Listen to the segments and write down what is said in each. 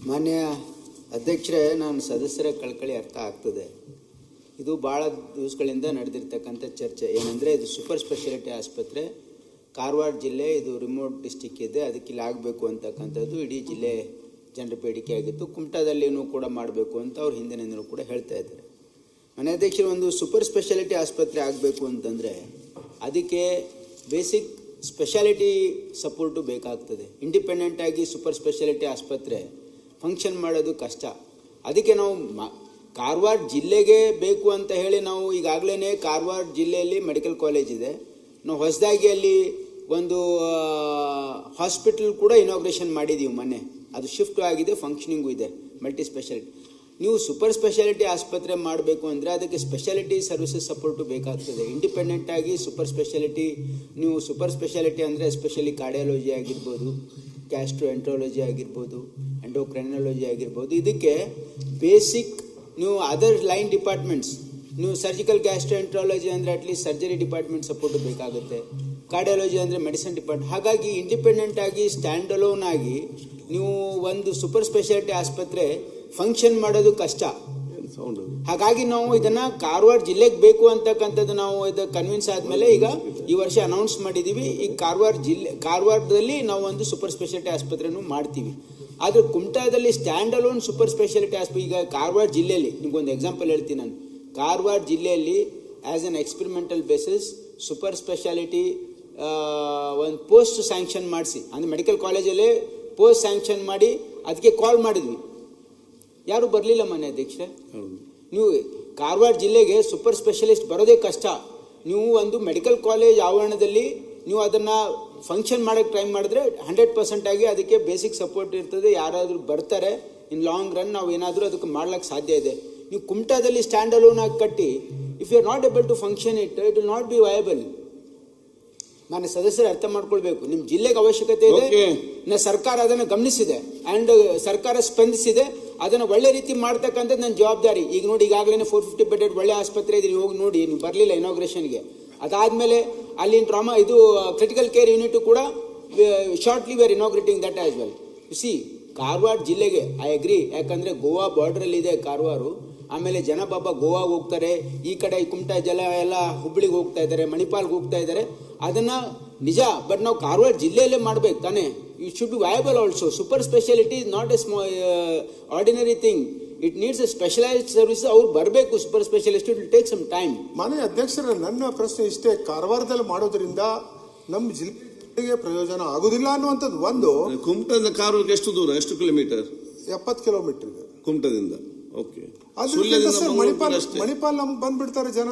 ಮಾನ್ಯ ಅಧ್ಯಕ್ಷರೇ, ನಾನು ಸದಸ್ಯರ ಕಳಕಳಿ ಅರ್ಥ ಆಗ್ತದೆ. ಇದು ಭಾಳ ದಿವಸಗಳಿಂದ ನಡೆದಿರ್ತಕ್ಕಂಥ ಚರ್ಚೆ ಏನಂದರೆ, ಇದು ಸೂಪರ್ ಸ್ಪೆಷಾಲಿಟಿ ಆಸ್ಪತ್ರೆ ಕಾರವಾರ ಜಿಲ್ಲೆ, ಇದು ರಿಮೋಟ್ ಡಿಸ್ಟಿಕ್ ಇದೆ, ಅದಕ್ಕೆ ಇಲ್ಲಿ ಆಗಬೇಕು ಅಂತಕ್ಕಂಥದ್ದು ಇಡೀ ಜಿಲ್ಲೆ ಜನರ ಬೇಡಿಕೆ ಆಗಿತ್ತು. ಕುಮಟಾದಲ್ಲಿನೂ ಕೂಡ ಮಾಡಬೇಕು ಅಂತ ಅವ್ರು ಹಿಂದಿನಿಂದಲೂ ಕೂಡ ಹೇಳ್ತಾ ಇದ್ದಾರೆ. ಮಾನ್ಯ ಅಧ್ಯಕ್ಷರು, ಒಂದು ಸೂಪರ್ ಸ್ಪೆಷಾಲಿಟಿ ಆಸ್ಪತ್ರೆ ಆಗಬೇಕು ಅಂತಂದರೆ ಅದಕ್ಕೆ ಬೇಸಿಕ್ ಸ್ಪೆಷಾಲಿಟಿ ಸಪೋರ್ಟು ಬೇಕಾಗ್ತದೆ. ಇಂಡಿಪೆಂಡೆಂಟಾಗಿ ಸೂಪರ್ ಸ್ಪೆಷಾಲಿಟಿ ಆಸ್ಪತ್ರೆ ಫಂಕ್ಷನ್ ಮಾಡೋದು ಕಷ್ಟ. ಅದಕ್ಕೆ ನಾವು ಕಾರವಾರ ಜಿಲ್ಲೆಗೆ ಬೇಕು ಅಂತ ಹೇಳಿ ನಾವು ಈಗಾಗಲೇ ಕಾರವಾರ ಜಿಲ್ಲೆಯಲ್ಲಿ ಮೆಡಿಕಲ್ ಕಾಲೇಜ್ ಇದೆ. ನಾವು ಹೊಸದಾಗಿ ಅಲ್ಲಿ ಒಂದು ಹಾಸ್ಪಿಟಲ್ ಕೂಡ ಇನಾಗ್ರೇಷನ್ ಮಾಡಿದ್ದೀವಿ ಮೊನ್ನೆ. ಅದು ಶಿಫ್ಟ್ ಆಗಿದೆ, ಫಂಕ್ಷನಿಂಗು ಇದೆ, ಮಲ್ಟಿ ಸ್ಪೆಷಾಲಿಟಿ. ನೀವು ಸೂಪರ್ ಸ್ಪೆಷಾಲಿಟಿ ಆಸ್ಪತ್ರೆ ಮಾಡಬೇಕು ಅಂದರೆ ಅದಕ್ಕೆ ಸ್ಪೆಷಾಲಿಟಿ ಸರ್ವಿಸಸ್ ಸಪೋರ್ಟು ಬೇಕಾಗ್ತದೆ. ಇಂಡಿಪೆಂಡೆಂಟಾಗಿ ಸೂಪರ್ ಸ್ಪೆಷಾಲಿಟಿ, ನೀವು ಸೂಪರ್ ಸ್ಪೆಷಾಲಿಟಿ ಅಂದರೆ ಎಸ್ಪೆಷಲಿ ಕಾರ್ಡಿಯಾಲಜಿ ಆಗಿರ್ಬೋದು, ಗ್ಯಾಸ್ಟ್ರೋ ಎಂಟ್ರಾಲಜಿ ಆಗಿರ್ಬೋದು, ಎಂಡೋಕ್ರೈನಾಲಜಿ ಆಗಿರ್ಬೋದು, ಇದಕ್ಕೆ ಬೇಸಿಕ್ ನೀವು ಅದರ್ ಲೈನ್ ಡಿಪಾರ್ಟ್ಮೆಂಟ್ಸ್, ನೀವು ಸರ್ಜಿಕಲ್ ಗ್ಯಾಸ್ಟ್ರೋ ಎಂಟ್ರಾಲಜಿ ಅಂದರೆ ಅಟ್ಲೀಸ್ಟ್ ಸರ್ಜರಿ ಡಿಪಾರ್ಟ್ಮೆಂಟ್ ಸಪೋರ್ಟು ಬೇಕಾಗುತ್ತೆ. ಕಾರ್ಡಿಯಾಲಜಿ ಅಂದರೆ ಮೆಡಿಸಿನ್ ಡಿಪಾರ್ಟ್ಮೆಂಟ್. ಹಾಗಾಗಿ ಇಂಡಿಪೆಂಡೆಂಟ್ ಆಗಿ ಸ್ಟ್ಯಾಂಡ್ ಅಲೋನ್ ಆಗಿ ನೀವು ಒಂದು ಸೂಪರ್ ಸ್ಪೆಷಾಲಿಟಿ ಆಸ್ಪತ್ರೆ ಫಂಕ್ಷನ್ ಮಾಡೋದು ಕಷ್ಟ. ಹಾಗಾಗಿ ನಾವು ಇದನ್ನು ಕಾರವಾರ ಜಿಲ್ಲೆಗೆ ಬೇಕು ಅಂತಕ್ಕಂಥದ್ದು ನಾವು ಇದು ಕನ್ವಿನ್ಸ್ ಆದಮೇಲೆ ಈಗ ಈ ವರ್ಷ ಅನೌನ್ಸ್ ಮಾಡಿದ್ದೀವಿ. ಈ ಕಾರವಾರದಲ್ಲಿ ನಾವು ಒಂದು ಸೂಪರ್ ಸ್ಪೆಷಾಲಿಟಿ ಆಸ್ಪತ್ರೆನೂ ಮಾಡ್ತೀವಿ. ಆದರೆ ಕುಮಟಾದಲ್ಲಿ ಸ್ಟ್ಯಾಂಡ್ ಅಲೋನ್ ಸೂಪರ್ ಸ್ಪೆಷಾಲಿಟಿ ಆಸ್ಪತ್ರೆ, ಈಗ ಕಾರವಾರ ಜಿಲ್ಲೆಯಲ್ಲಿ ನಿಮ್ಗೊಂದು ಎಕ್ಸಾಂಪಲ್ ಹೇಳ್ತೀನಿ ನಾನು. ಕಾರವಾರ ಜಿಲ್ಲೆಯಲ್ಲಿ as an experimental basis super speciality ಒಂದು ಪೋಸ್ಟ್ ಸ್ಯಾಂಕ್ಷನ್ ಮಾಡಿಸಿ, ಅಂದರೆ ಮೆಡಿಕಲ್ ಕಾಲೇಜಲ್ಲೇ ಪೋಸ್ಟ್ ಸ್ಯಾಂಕ್ಷನ್ ಮಾಡಿ ಅದಕ್ಕೆ ಕಾಲ್ ಮಾಡಿದ್ವಿ, ಯಾರು ಬರಲಿಲ್ಲ ಮಾನ್ಯ ಅಧ್ಯಕ್ಷರೇ. ನೀವು ಕಾರವಾರ ಜಿಲ್ಲೆಗೆ ಸೂಪರ್ ಸ್ಪೆಷಲಿಸ್ಟ್ ಬರೋದೇ ಕಷ್ಟ. ನೀವು ಒಂದು ಮೆಡಿಕಲ್ ಕಾಲೇಜ್ ಆವರಣದಲ್ಲಿ ನೀವು ಅದನ್ನು ಫಂಕ್ಷನ್ ಮಾಡೋಕ್ಕೆ ಟ್ರೈ ಮಾಡಿದ್ರೆ 100% ಆಗಿ ಅದಕ್ಕೆ ಬೇಸಿಕ್ ಸಪೋರ್ಟ್ ಇರ್ತದೆ, ಯಾರಾದರೂ ಬರ್ತಾರೆ. ಇನ್ ಲಾಂಗ್ ರನ್ ನಾವು ಏನಾದರೂ ಅದಕ್ಕೆ ಮಾಡ್ಲಿಕ್ಕೆ ಸಾಧ್ಯ ಇದೆ. ನೀವು ಕುಮಟಾದಲ್ಲಿ ಸ್ಟ್ಯಾಂಡ್ ಅಲೋನ್ ಆಗಿ ಕಟ್ಟಿ, if you are not able to function it will not be viable. ನಾನು ಸದಸ್ಯರು ಅರ್ಥ ಮಾಡ್ಕೊಳ್ಬೇಕು, ನಿಮ್ಮ ಜಿಲ್ಲೆಗೆ ಅವಶ್ಯಕತೆ ಇದೆ, ಸರ್ಕಾರ ಅದನ್ನು ಗಮನಿಸಿದೆ ಆ್ಯಂಡ್ ಸರ್ಕಾರ ಸ್ಪಂದಿಸಿದೆ, ಅದನ್ನು ಒಳ್ಳೆ ರೀತಿ ಮಾಡ್ತಕ್ಕಂಥದ್ದು ನನ್ನ ಜವಾಬ್ದಾರಿ. ಈಗ ನೋಡಿ, ಈಗಾಗಲೇ 450 ಬೆಡೆಡ್ ಒಳ್ಳೆ ಆಸ್ಪತ್ರೆ ಇದೆ, ಹೋಗಿ ನೋಡಿ. ನೀವು ಬರಲಿಲ್ಲ ಇನಾಗ್ರೇಷನ್ಗೆ. ಅದಾದಮೇಲೆ ಅಲ್ಲಿನ ಇದು ಕ್ರಿಟಿಕಲ್ ಕೇರ್ ಯೂನಿಟ್ ಕೂಡ shortly we are inaugurating that as well. See, Karwar ಜಿಲ್ಲೆಗೆ ಐ ಅಗ್ರಿ, ಯಾಕಂದರೆ ಗೋವಾ ಬಾರ್ಡ್ರಲ್ಲಿ ಇದೆ ಕಾರವಾರ. ಆಮೇಲೆ ಜನ ಪಾಪ ಗೋವಾಗೆ ಹೋಗ್ತಾರೆ, ಈ ಕಡೆ ಕುಮಟಾ ಎಲ್ಲ ಹುಬ್ಬಳ್ಳಿಗೆ ಹೋಗ್ತಾ ಇದ್ದಾರೆ, ಮಣಿಪಾಲ್ಗೆ ಹೋಗ್ತಾ ಇದ್ದಾರೆ. ಅದನ್ನು ನಿಜ, ಬಟ್ ನಾವು ಕಾರವಾರ ಜಿಲ್ಲೆಯಲ್ಲೇ ಮಾಡಬೇಕು ತಾನೇ. It should be viable also. Super speciality is not a ordinary thing, it needs a specialised service. ಅವ್ರು ಬರಬೇಕು super specialist, it will take some time. ಮಾನ್ಯ ಅಧ್ಯಕ್ಷರ, ನನ್ನ ಪ್ರಶ್ನೆ ಇಷ್ಟೇ, ಕಾರವಾರದಲ್ಲಿ ಮಾಡೋದ್ರಿಂದ ನಮ್ಮ ಜಿಲ್ಲೆಗೆ ಪ್ರಯೋಜನ ಆಗುದಿಲ್ಲ ಅನ್ನುವಂಥದ್ದು ಒಂದು. ಕುಮಟದಿಂದ ಕಾರವಾರಕ್ಕೆ ಎಷ್ಟು ದೂರ, ಎಷ್ಟು ಕಿಲೋಮೀಟರ್? 70 ಕಿಲೋಮೀಟರ್ ಇದೆ ಕುಮಟದಿಂದ. ಓಕೆ, ಮಣಿಪಾಲ್ ನಮ್ಗೆ ಬಂದ್ಬಿಡ್ತಾರೆ, ಜನ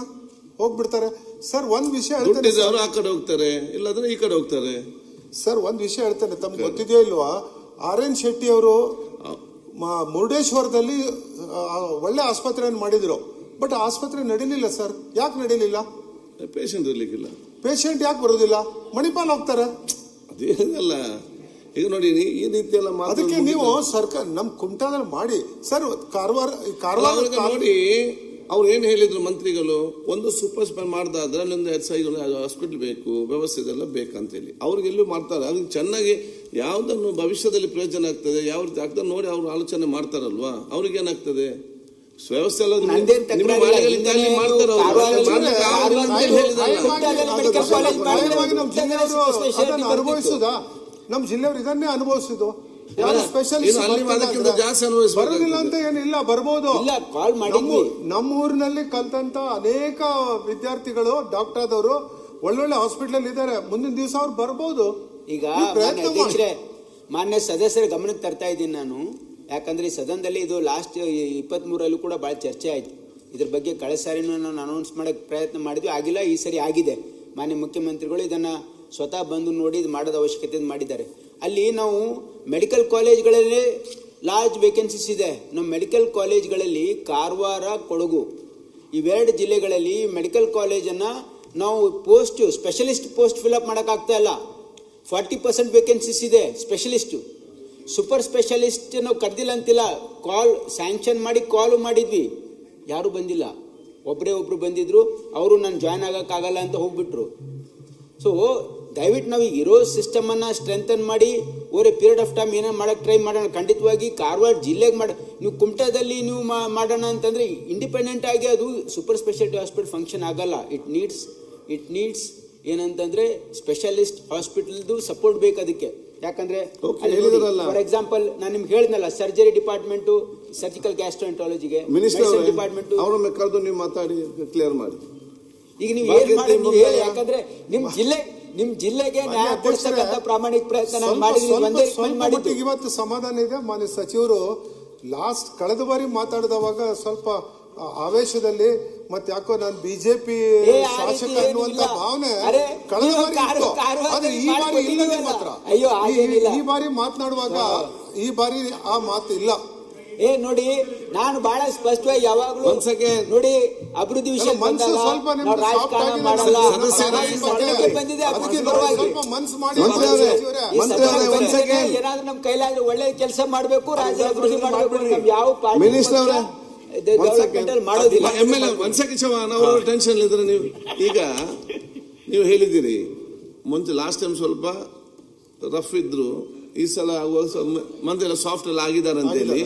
ಹೋಗ್ಬಿಡ್ತಾರೆ. ಸರ್, ಒಂದ್ ವಿಷಯ ಹೇಳ್ತಾರೆ, ಆ ಕಡೆ ಹೋಗ್ತಾರೆ, ಇಲ್ಲಾಂದ್ರೆ ಈ ಕಡೆ ಹೋಗ್ತಾರೆ. ಸರ್, ಒಂದ್ ವಿಷಯ ಹೇಳ್ತೇನೆ, ತಮ್ಗೆ ಗೊತ್ತಿದೆಯೋ ಇಲ್ವಾ, RN ಶೆಟ್ಟಿ ಅವರು ಮುರುಡೇಶ್ವರದಲ್ಲಿ ಒಳ್ಳೆ ಆಸ್ಪತ್ರೆಯನ್ನು ಮಾಡಿದ್ರು. ಬಟ್ ಆಸ್ಪತ್ರೆ ನಡೀಲಿಲ್ಲ ಸರ್. ಯಾಕೆ ನಡೀಲಿಲ್ಲ? ಪೇಷಂಟ್ ಇರ್ಲಿಕ್ಕಿಲ್ಲ. ಪೇಷಂಟ್ ಯಾಕೆ ಬರೋದಿಲ್ಲ? ಮಣಿಪಾಲ್ ಹೋಗ್ತಾರೆ. ಅದೇನಲ್ಲ, ಈಗ ನೋಡಿ ಈ ರೀತಿ ಎಲ್ಲ ಅದಕ್ಕೆ ನೀವು ಸರ್ಕಾರ ನಮ್ ಕುಮಟಾದಲ್ಲಿ ಮಾಡಿ ಸರ್. ಕಾರವಾರ ನೋಡಿ, ಅವ್ರು ಏನ್ ಹೇಳಿದ್ರು ಮಂತ್ರಿಗಳು, ಒಂದು ಸೂಪರ್ ಸ್ಪೆಷಲ್ ಮಾಡ್ದಾದ್ರೆ ಅಲ್ಲೊಂದು ಹಾಸ್ಪಿಟಲ್ ಬೇಕು, ವ್ಯವಸ್ಥೆ ಇದೆಲ್ಲ ಬೇಕಂತೇಳಿ ಅವ್ರಿಗೆಲ್ಲೂ ಮಾಡ್ತಾರೆ. ಅದಕ್ಕೆ ಚೆನ್ನಾಗಿ ಯಾವ್ದನ್ನು ಭವಿಷ್ಯದಲ್ಲಿ ಪ್ರಯೋಜನ ಆಗ್ತದೆ, ಯಾವ ರೀತಿ ಆಗ್ತದೆ ನೋಡಿ ಅವ್ರು ಆಲೋಚನೆ ಮಾಡ್ತಾರಲ್ವಾ. ಅವ್ರಿಗೆ ಏನಾಗ್ತದೆ ವ್ಯವಸ್ಥೆ ಎಲ್ಲ ಅನುಭವಿಸುದ, ನಮ್ ಜಿಲ್ಲೆಯವರು ಇದನ್ನೇ ಅನುಭವಿಸುದು. ಬರೋದಿಲ್ಲ ಅಂತ ಏನಿಲ್ಲ, ಬರ್ಬೋದು. ನಮ್ಮೂರಿನಲ್ಲಿ ಕಲ್ತಂತ ಅನೇಕ ವಿದ್ಯಾರ್ಥಿಗಳು ಡಾಕ್ಟರ್ ಆದವರು ಒಳ್ಳೊಳ್ಳೆ ಹಾಸ್ಪಿಟಲ್ ಇದ್ದಾರೆ. ಮುಂದಿನ ದಿವಸ ಅವ್ರು ಬರ್ಬೋದು. ಈಗ ಮಾನ್ಯ ಸದಸ್ಯರ ಗಮನಕ್ಕೆ ತರ್ತಾ ಇದ್ದೀನಿ ನಾನು, ಯಾಕಂದ್ರೆ ಈ ಸದನದಲ್ಲಿ ಇದು ಲಾಸ್ಟ್ 23ರಲ್ಲೂ ಕೂಡ ಬಹಳ ಚರ್ಚೆ ಆಯ್ತು. ಇದ್ರ ಬಗ್ಗೆ ಕಳೆದ ಸಾರಿನೂ ನಾನು ಅನೌನ್ಸ್ ಮಾಡಕ್ಕೆ ಪ್ರಯತ್ನ ಮಾಡಿದ್ವಿ, ಆಗಿಲ್ಲ. ಈ ಸರಿ ಆಗಿದೆ. ಮಾನ್ಯ ಮುಖ್ಯಮಂತ್ರಿಗಳು ಇದನ್ನ ಸ್ವತಃ ಬಂದು ನೋಡಿ ಇದು ಮಾಡೋದ ಅವಶ್ಯಕತೆ ಮಾಡಿದ್ದಾರೆ. ಅಲ್ಲಿ ನಾವು ಮೆಡಿಕಲ್ ಕಾಲೇಜ್ಗಳಲ್ಲಿ ಲಾರ್ಜ್ ವೇಕೆನ್ಸೀಸ್ ಇದೆ. ನಮ್ಮ ಮೆಡಿಕಲ್ ಕಾಲೇಜ್ಗಳಲ್ಲಿ ಕಾರವಾರ, ಕೊಡಗು ಇವೆರಡು ಜಿಲ್ಲೆಗಳಲ್ಲಿ ಮೆಡಿಕಲ್ ಕಾಲೇಜನ್ನು ನಾವು ಸ್ಪೆಷಲಿಸ್ಟ್ ಪೋಸ್ಟ್ ಫಿಲಪ್ ಮಾಡೋಕ್ಕಾಗ್ತಾ ಇಲ್ಲ. 40% ವೇಕೆನ್ಸೀಸ್ ಇದೆ ಸ್ಪೆಷಲಿಸ್ಟು. ಸೂಪರ್ ಸ್ಪೆಷಲಿಸ್ಟ್ ನಾವು ಕರೆದಿಲ್ಲ ಅಂತಿಲ್ಲ, ಸ್ಯಾಂಕ್ಷನ್ ಮಾಡಿ ಕಾಲು ಮಾಡಿದ್ವಿ, ಯಾರೂ ಬಂದಿಲ್ಲ. ಒಬ್ಬರು ಬಂದಿದ್ರು, ಅವರು ನಾನು ಜಾಯ್ನ್ ಆಗೋಕ್ಕಾಗಲ್ಲ ಅಂತ ಹೋಗ್ಬಿಟ್ರು. ಸೊ ದಯವಿಟ್ಟು ನಾವು ಇರೋ ಸಿಸ್ಟಮನ್ನು ಸ್ಟ್ರೆಂಥನ್ ಮಾಡಿ over A period of time ಏನೋ ಮಾಡೋಕ್ಕೆ ಟ್ರೈ ಮಾಡೋಣ. ಖಂಡಿತವಾಗಿ ಕಾರವಾರ ಜಿಲ್ಲೆಗೆ ನೀವು ಕುಮಟಾದಲ್ಲಿ ನೀವು ಮಾಡೋಣ ಅಂತಂದರೆ ಇಂಡಿಪೆಂಡೆಂಟ್ ಆಗಿ ಅದು ಸೂಪರ್ ಸ್ಪೆಷಾಲಿಟಿ ಹಾಸ್ಪಿಟಲ್ ಫಂಕ್ಷನ್ ಆಗಲ್ಲ. ಇಟ್ ನೀಡ್ಸ್ ಏನಂತಂದರೆ ಸ್ಪೆಷಲಿಸ್ಟ್ ಹಾಸ್ಪಿಟಲ್ದು ಸಪೋರ್ಟ್ ಬೇಕು ಅದಕ್ಕೆ. ಯಾಕಂದರೆ ಫಾರ್ ಎಕ್ಸಾಂಪಲ್ ನಾನು ನಿಮ್ಗೆ ಹೇಳಿದ್ನಲ್ಲ, ಸರ್ಜರಿ ಡಿಪಾರ್ಟ್ಮೆಂಟು, ಸರ್ಜಿಕಲ್ ಗ್ಯಾಸ್ಟ್ರೋಎಂಟ್ರಾಲಜಿಗೆ ಡಿಪಾರ್ಟ್ಮೆಂಟು ಅವರನ್ನ ಕರೆದು ನೀವು ಮಾತಾಡಿ ಕ್ಲಿಯರ್ ಮಾಡಿ. ಈಗ ನೀವು ಏನು ಮಾಡಿ ಹೇಳಿ, ಯಾಕಂದ್ರೆ ನಿಮ್ ಜಿಲ್ಲೆಗೆ ನ್ಯಾಯ ಕೊಡಿಸ್ತಕ್ಕಂಥ ಪ್ರಾಮಾಣಿಕ ಪ್ರಯತ್ನ ನಾನು ಮಾಡಿದ್ವಿ. ಇವತ್ತು ಸಮಾಧಾನ ಇದೆ. ಮಾನ್ಯ ಸಚಿವರು ಕಳೆದ ಬಾರಿ ಮಾತಾಡಿದವಾಗ ಸ್ವಲ್ಪ ಆವೇಶದಲ್ಲಿ ಮತ್ತೆ ಯಾಕೋ ನಾನು ಬಿಜೆಪಿ ಶಾಸಕ ಅನ್ನುವಂತ ಭಾವನೆ ಕಳೆದ ಬಾರಿ ಆದ್ರೆ ಈ ಬಾರಿ ಇಲ್ಲ ಮಾತ್ರ. ಈ ಬಾರಿ ಮಾತನಾಡುವಾಗ ಈ ಬಾರಿ ಆ ಮಾತು ಇಲ್ಲ. ನೋಡಿ, ನಾನು ಬಹಳ ಸ್ಪಷ್ಟವಾಗಿ ಯಾವಾಗಲೂ ನೋಡಿ ಅಭಿವೃದ್ಧಿ ವಿಷಯ ರಾಜಕಾರಣ ಮಾಡಲ್ಲ. ಬಂದಿದೆ ಏನಾದ್ರೂ ನಮ್ ಕೈಲಾದ್ರೆ ಒಳ್ಳೆ ಕೆಲಸ ಮಾಡಬೇಕು, ರಾಜ್ಯ ಅಭಿವೃದ್ಧಿ ಮಾಡಬೇಕು. ಯಾವ ಮಾಡೋದಿಲ್ಲ. ಟೆನ್ಷನ್ ಇದ್ರೆ ನೀವು ಈಗ ನೀವು ಹೇಳಿದ್ದೀರಿ ಮುಂಚೆ ಲಾಸ್ಟ್ ಟೈಮ್ ಸ್ವಲ್ಪ ರಫ್ ಇದ್ರು, ಈ ಸಲ ಮಂದಿ ಎಲ್ಲ ಸಾಫ್ಟ್ ಎಲ್ಲ ಆಗಿದ್ದಾರೆ ಅಂತ ಹೇಳಿ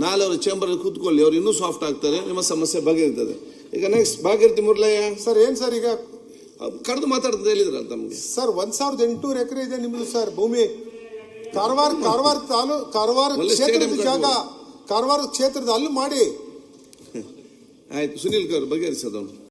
ನಾಳೆ ಅವರು ಚೇಂಬರ್ ಅಲ್ಲಿ ಕೂತ್ಕೊಳ್ಳಿ, ಅವ್ರು ಇನ್ನೂ ಸಾಫ್ಟ್ ಆಗ್ತಾರೆ, ನಿಮ್ಮ ಸಮಸ್ಯೆ ಬಗೆಹರಿತದೆ. ಈಗ ನೆಕ್ಸ್ಟ್ ಭಾಗೀರಥಿ ಮುರಳಯ್ಯ ಸರ್. ಏನ್ ಸರ್ ಈಗ ಕರೆದು ಮಾತಾಡ್ತಾ ಹೇಳಿದ್ರಲ್ಲ ತಮ್ಗೆ ಸರ್ 1800 ಎಕರೆ ಇದೆ ನಿಮ್ದು ಸರ್ ಭೂಮಿ. ಕಾರವಾರ ಕ್ಷೇತ್ರದ ಜಾಗ, ಕಾರವಾರ ಕ್ಷೇತ್ರದ ಅಲ್ಲಿ ಮಾಡಿ. ಆಯ್ತು ಸುನೀಲ್ ಕರ್ ಬಗೆಹರಿಸೋದು.